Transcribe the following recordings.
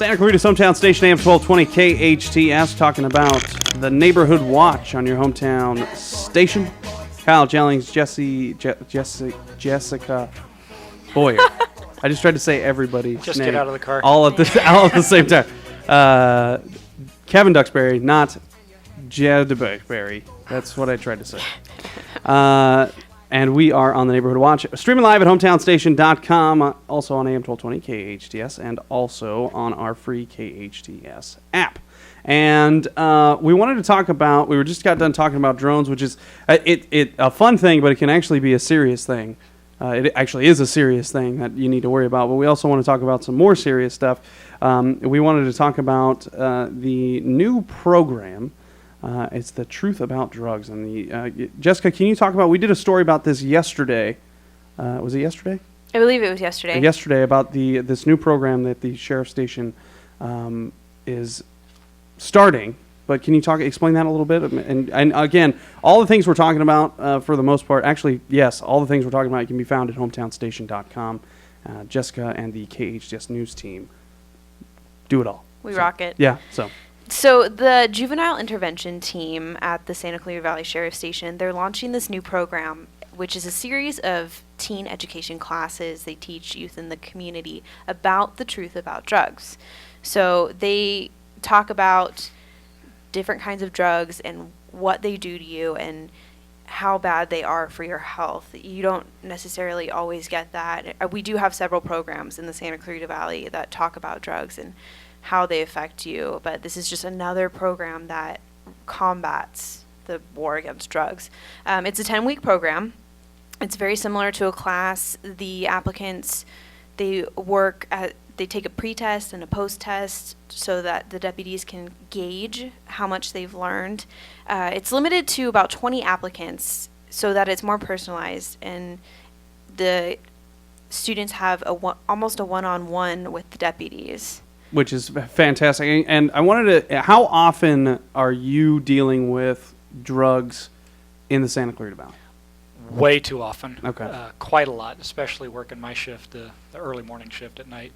Santa Clarita's hometown station, AM 1220 KHTS, talking about the Neighborhood Watch on your hometown station. Kyle Jellings, Jessica Boyer. I just tried to say everybody's Just name. get out of the car. All at the same time. Kevin Duxbury, not Jedbury. That's what I tried to say. And we are on the Neighborhood Watch, streaming live at hometownstation.com, also on AM 1220 KHTS, and also on our free KHTS app. And we wanted to talk about, we just got done talking about drones, which is a fun thing, but it can actually be a serious thing. It actually is a serious thing that you need to worry about, but we also want to talk about some more serious stuff. We wanted to talk about the new program. It's the truth about drugs. And Jessica, can you talk about, we did a story about this yesterday. Was it yesterday? I believe it was yesterday. Yesterday, about this new program that the sheriff's station is starting. But can you explain that a little bit? And again, all the things we're talking about, for the most part, actually, yes, all the things we're talking about can be found at hometownstation.com. Jessica and the KHTS News team do it all. We rock it. Yeah, So the juvenile intervention team at the Santa Clarita Valley Sheriff Station, they're launching this new program, which is a series of teen education classes. They teach youth in the community about the truth about drugs. So they talk about different kinds of drugs and what they do to you and how bad they are for your health. You don't necessarily always get that. We do have several programs in the Santa Clarita Valley that talk about drugs and how they affect you, but this is just another program that combats the war against drugs. It's a 10-week program. It's very similar to a class. The applicants, they take a pre-test and a post-test so that the deputies can gauge how much they've learned. It's limited to about 20 applicants so that it's more personalized, and the students have almost a one-on-one with the deputies. which is fantastic. And I wanted to, how often are you dealing with drugs in the Santa Clarita Valley? Way too often. Okay. Quite a lot, especially working my shift, the early morning shift at night.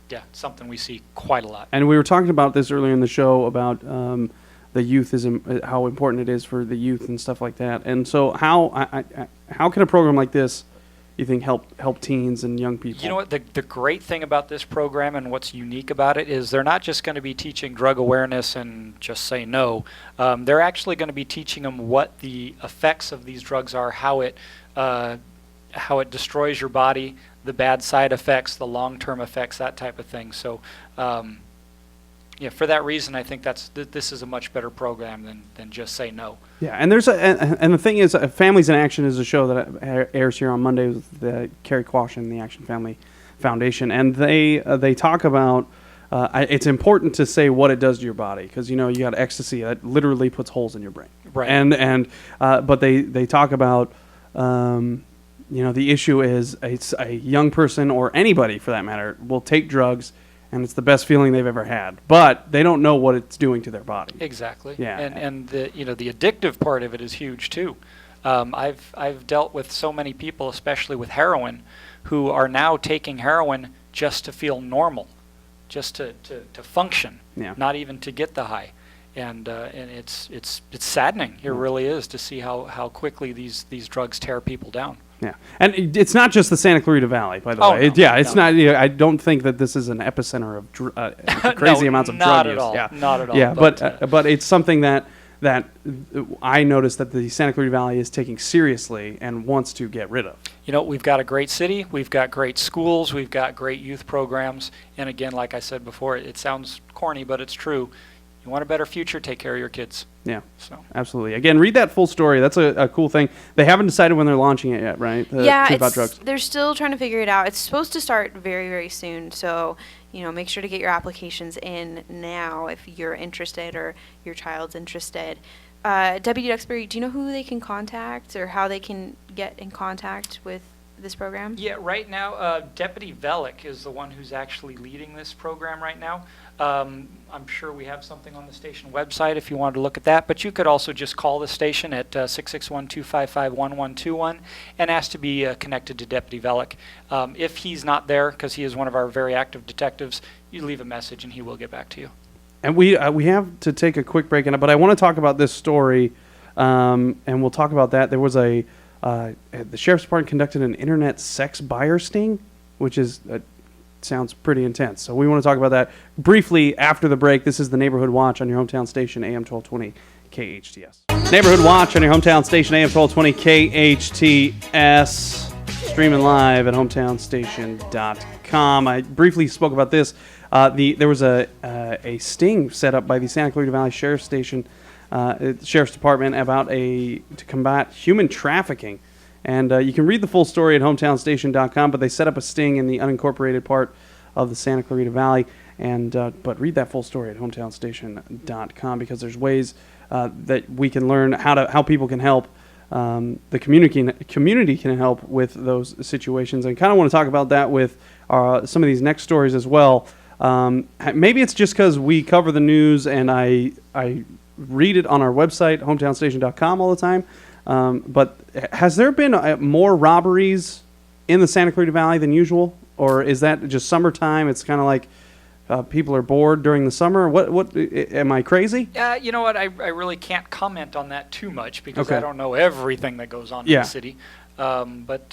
Yeah, something we see quite a lot. And we were talking about this earlier in the show about the youth, how important it is for the youth and stuff like that. And so how can a program like this, you think, help teens and young people? You know what, the great thing about this program and what's unique about it is they're not just going to be teaching drug awareness and just say no. They're actually going to be teaching them what the effects of these drugs are, how it destroys your body, the bad side effects, the long-term effects, that type of thing. So yeah, for that reason, I think this is a much better program than just say no. Yeah, and and the thing is, Families in Action is a show that airs here on Monday with Carrie Quash and the Action Family Foundation, and they talk about it's important to say what it does to your body, because you got ecstasy that literally puts holes in your brain. Right. And but they talk about the issue is it's a young person, or anybody for that matter, will take drugs, and it's the best feeling they've ever had, but they don't know what it's doing to their body. Exactly. Yeah. And the the addictive part of it is huge too. I've dealt with so many people, especially with heroin, who are now taking heroin just to feel normal, just to function, not even to get the high. And it's saddening. It really is, to see how quickly these drugs tear people down. Yeah, and it's not just the Santa Clarita Valley, by the way. No, it's not. I don't think that this is an epicenter of crazy amounts of drug use. Not at all. Not at all. Yeah, but it's something that I noticed that the Santa Clarita Valley is taking seriously and wants to get rid of. We've got a great city, we've got great schools, we've got great youth programs, and again, like I said before, it sounds corny, but it's true. You want a better future, take care of your kids. Yeah, so absolutely. Again, read that full story. That's a cool thing. They haven't decided when they're launching it yet, right? About drugs. They're still trying to figure it out. It's supposed to start very, very soon. So, make sure to get your applications in now if you're interested or your child's interested. Deputy Duxbury, do you know who they can contact or how they can get in contact with this program? Yeah, right now, Deputy Velick is the one who's actually leading this program right now. I'm sure we have something on the station website if you wanted to look at that, but you could also just call the station at 661-255-1121 and ask to be connected to Deputy Velick. If he's not there, because he is one of our very active detectives, you leave a message and he will get back to you. And we have to take a quick break, but I want to talk about this story, and we'll talk about that. There was the Sheriff's Department conducted an internet sex buyer sting, which is sounds pretty intense. So we want to talk about that briefly after the break. This is the Neighborhood Watch on your hometown station, AM 1220 KHTS. Neighborhood Watch on your hometown station, AM 1220 KHTS. Streaming live at hometownstation.com. I briefly spoke about this. There was a sting set up by the Santa Clarita Valley Sheriff's Department to combat human trafficking. And you can read the full story at hometownstation.com, but they set up a sting in the unincorporated part of the Santa Clarita Valley. But read that full story at hometownstation.com, because there's ways that we can learn how people can help. The community can help with those situations, and kind of want to talk about that with some of these next stories as well. Maybe it's just because we cover the news and I read it on our website, hometownstation.com, all the time. But has there been more robberies in the Santa Clarita Valley than usual? Or is that just summertime? It's kind of like people are bored during the summer. What am I crazy? You know what? I really can't comment on that too much because Okay. I don't know everything that goes on in the city. But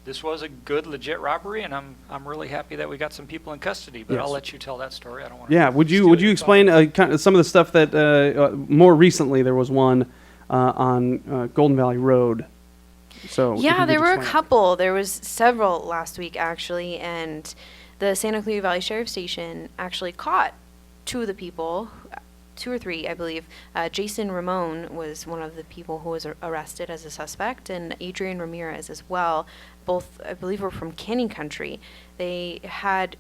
this was a good, legit robbery, and I'm really happy that we got some people in custody. But Yes. I'll let you tell that story. I don't want to. Yeah. Would you explain kind of some of the stuff that more recently there was one on Golden Valley Road? So if you Yeah, could there were a explain. couple. There was several last week, actually, and the Santa Clarita Valley Sheriff's Station actually caught two of the people, 2 or 3, I believe. Jason Ramon was one of the people who was arrested as a suspect, and Adrian Ramirez as well. Both, I believe, were from Canning Country. They had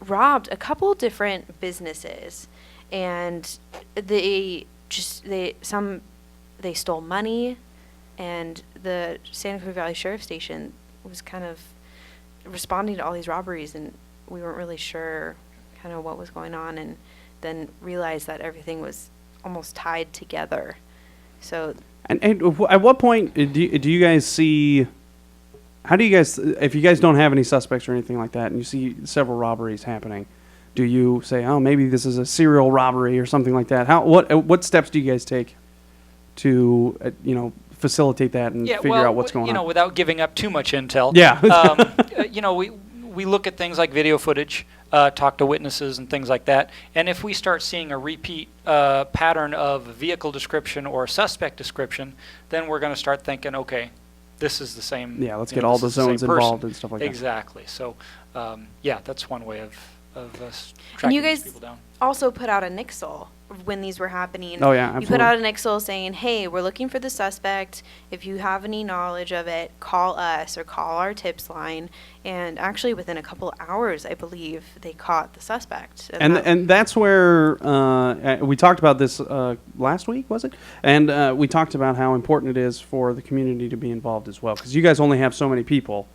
robbed a couple different businesses, and they stole money, and the Santa Clarita Valley Sheriff's Station was kind of responding to all these robberies, and we weren't really sure kind of what was going on, and then realized that everything was almost tied together. So And at what point do you guys see? How do you guys, if you guys don't have any suspects or anything like that, and you see several robberies happening, do you say, oh, maybe this is a serial robbery or something like that? What steps do you guys take to facilitate that and figure out what's going on? Without giving up too much intel. Yeah. We look at things like video footage, talk to witnesses and things like that. And if we start seeing a repeat pattern of vehicle description or suspect description, then we're going to start thinking, okay, this is the same. Yeah, let's get all the zones involved and stuff like that. Exactly. So, that's one way of us And tracking you these guys people down. also put out a nixle when these were happening. Oh, yeah, You put absolutely. out a nixle saying, hey, we're looking for the suspect. If you have any knowledge of it, call us or call our tips line. And actually within a couple hours, I believe, they caught the suspect. And that's where we talked about this last week, was it? And we talked about how important it is for the community to be involved as well, because you guys only have so many people.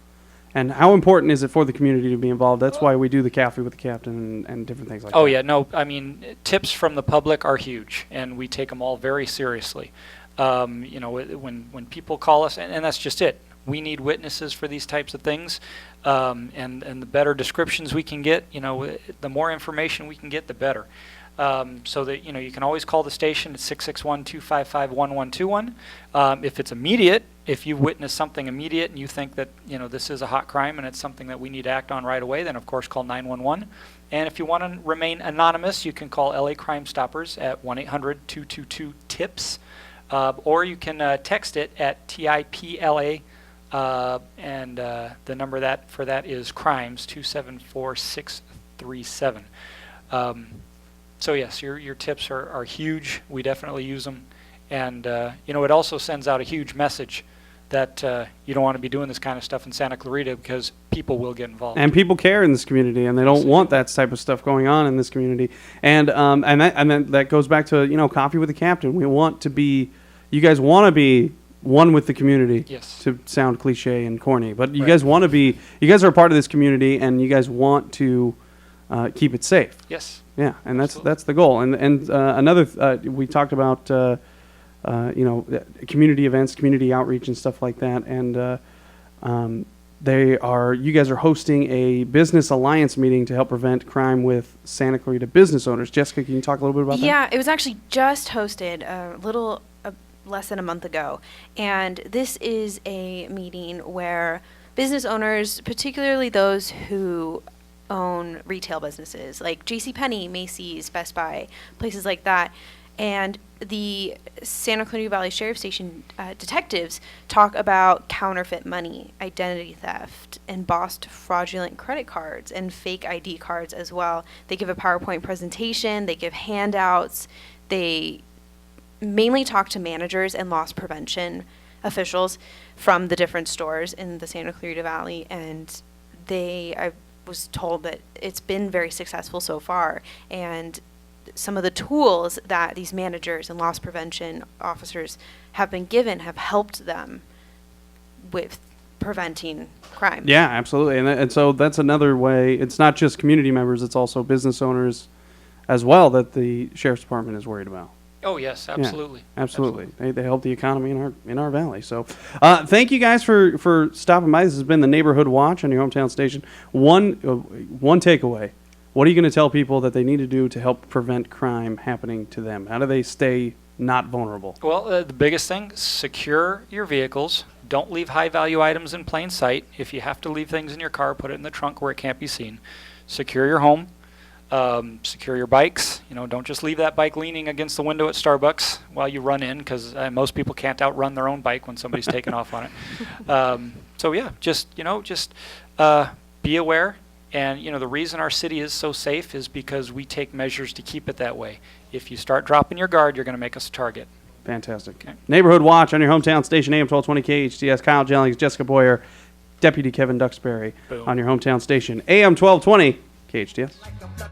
And how important is it for the community to be involved? That's why we do the coffee with the captain and different things like that. Oh, yeah. No, I mean, tips from the public are huge, and we take them all very seriously. When people call us, and that's just it. We need witnesses for these types of things, and the better descriptions we can get, the more information we can get, the better. So that, you can always call the station at 661-255-1121. If it's immediate, if you witness something immediate and you think that, this is a hot crime and it's something that we need to act on right away, then of course call 911. And if you want to remain anonymous, you can call LA Crime Stoppers at 1-800-222-TIPS. Or you can text it at TIPLA, and the number for that is crimes 274637. So yes, your tips are huge. We definitely use them, and it also sends out a huge message that you don't want to be doing this kind of stuff in Santa Clarita, because people will get involved. And people care in this community, and they don't want that type of stuff going on in this community. And then that goes back to coffee with the captain. We want to be, you guys want to be one with the community. Yes. To sound cliche and corny, but you guys want to be. You guys are a part of this community, and you guys want to keep it safe. Yes. Yeah, and Absolutely. that's the goal. And another we talked about community events, community outreach, and stuff like that. And you guys are hosting a business alliance meeting to help prevent crime with Santa Clarita business owners. Jessica, can you talk a little bit about that? Yeah, it was actually just hosted less than a month ago. And this is a meeting where business owners, particularly those who own retail businesses like JCPenney, Macy's, Best Buy, places like that, and the Santa Clarita Valley Sheriff Station detectives talk about counterfeit money, identity theft, embossed fraudulent credit cards, and fake ID cards as well. They give a PowerPoint presentation, they give handouts, they mainly talk to managers and loss prevention officials from the different stores in the Santa Clarita Valley, and I was told that it's been very successful so far, and some of the tools that these managers and loss prevention officers have been given have helped them with preventing crime. Yeah, absolutely. And so that's another way. It's not just community members, it's also business owners as well that the Sheriff's Department is worried about. Oh, yes, absolutely. Yeah, absolutely. They help the economy in our valley. So thank you guys for stopping by. This has been the Neighborhood Watch on your hometown station. One takeaway. What are you going to tell people that they need to do to help prevent crime happening to them? How do they stay not vulnerable? Well, the biggest thing, secure your vehicles. Don't leave high-value items in plain sight. If you have to leave things in your car, put it in the trunk where it can't be seen. Secure your home. Secure your bikes. Don't just leave that bike leaning against the window at Starbucks while you run in, because most people can't outrun their own bike when somebody's taking off on it. So yeah, just be aware. And the reason our city is so safe is because we take measures to keep it that way. If you start dropping your guard, you're going to make us a target. Fantastic. Okay. Neighborhood Watch on your hometown station, AM 1220 KHTS. Kyle Jennings, Jessica Boyer, Deputy Kevin Duxbury. Boom. On your hometown station, AM 1220 KHTS.